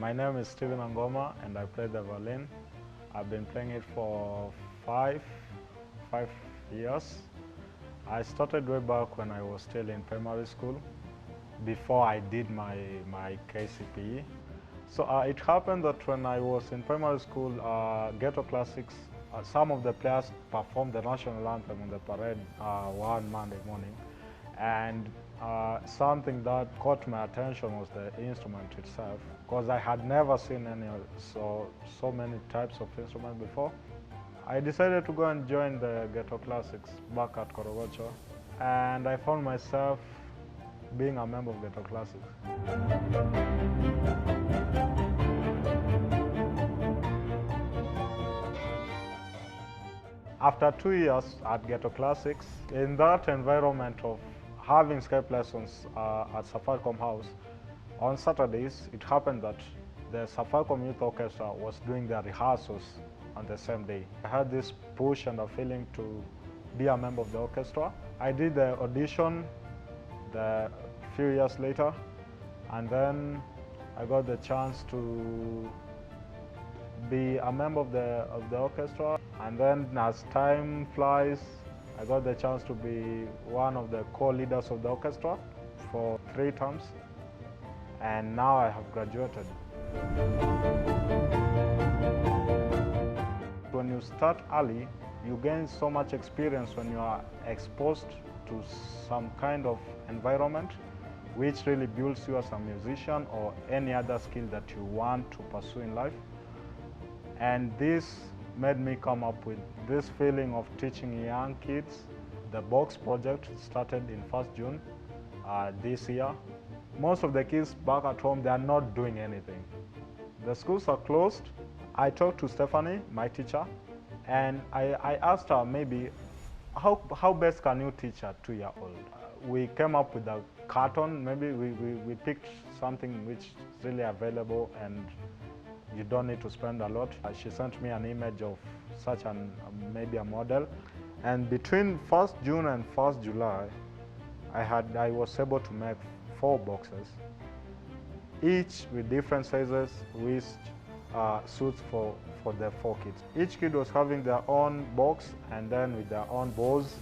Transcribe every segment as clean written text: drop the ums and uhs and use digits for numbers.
My name is Steven Ongoma and I play the violin. I've been playing it for five years. I started way back when I was still in primary school, before I did my KCPE. So it happened that when I was in primary school, Ghetto Classics, some of the players performed the national anthem on the parade one Monday morning. And something that caught my attention was the instrument itself, because I had never seen any so many types of instruments before. I decided to go and join the Ghetto Classics back at Korogocho, and I found myself being a member of Ghetto Classics. After 2 years at Ghetto Classics, in that environment of having Skype lessons at Safaricom House, on Saturdays, it happened that the Safaricom Youth Orchestra was doing their rehearsals on the same day. I had this push and a feeling to be a member of the orchestra. I did the audition a few years later, and then I got the chance to be a member of the orchestra. And then as time flies, I got the chance to be one of the co-leaders of the orchestra for 3 terms, and now I have graduated. When you start early, you gain so much experience when you are exposed to some kind of environment which really builds you as a musician or any other skill that you want to pursue in life. And this made me come up with this feeling of teaching young kids. The Box project started in 1st June this year. Most of the kids back at home, they are not doing anything. The schools are closed. I talked to Stephanie, my teacher, and I asked her maybe how best can you teach a 2-year-old? We came up with a carton. Maybe we picked something which is really available and you don't need to spend a lot. She sent me an image of such maybe a model, and between 1st June and 1st July, I was able to make 4 boxes, each with different sizes, which suits for the 4 kids. Each kid was having their own box and then with their own bows,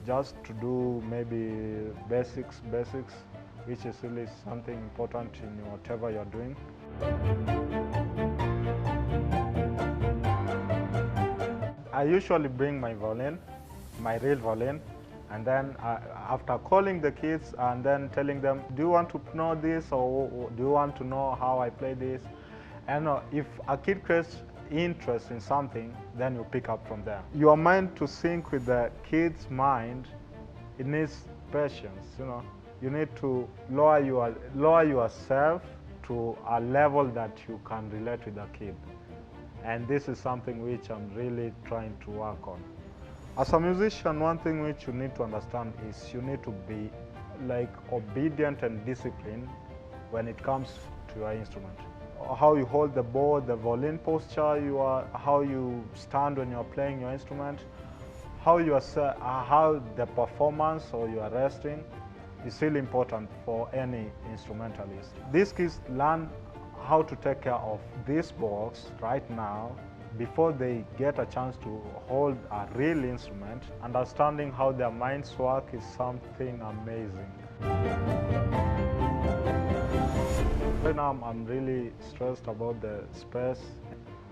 just to do maybe basics, which is really something important in whatever you're doing. I usually bring my violin, my real violin, and then after calling the kids and then telling them, do you want to know this, or do you want to know how I play this? And if a kid creates interest in something, then you pick up from there. Your mind to sync with the kid's mind, it needs patience. You need to lower yourself to a level that you can relate with the kid. And this is something which I'm really trying to work on. As a musician, one thing which you need to understand is you need to be obedient and disciplined when it comes to your instrument. How you hold the bow, the violin posture, how you stand when you're playing your instrument, how the performance or you are resting is really important for any instrumentalist. These kids learn how to take care of this box right now before they get a chance to hold a real instrument. Understanding how their minds work is something amazing. Right now I'm really stressed about the space,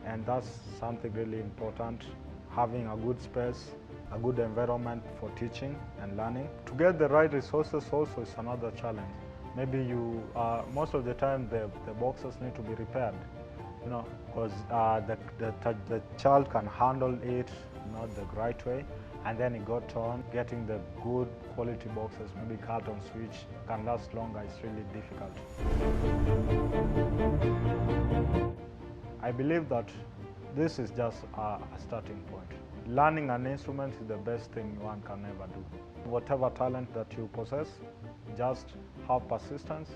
and that's something really important. Having a good space, a good environment for teaching and learning. To get the right resources also is another challenge. Maybe most of the time the boxes need to be repaired, because the child can handle it not the right way, and then it got torn. Getting the good quality boxes, maybe cartons, which can last longer, is really difficult. I believe that this is just a starting point. Learning an instrument is the best thing one can ever do. Whatever talent that you possess, just have persistence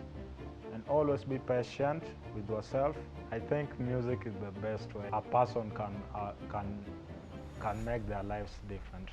and always be patient with yourself. I think music is the best way a person can make their lives different.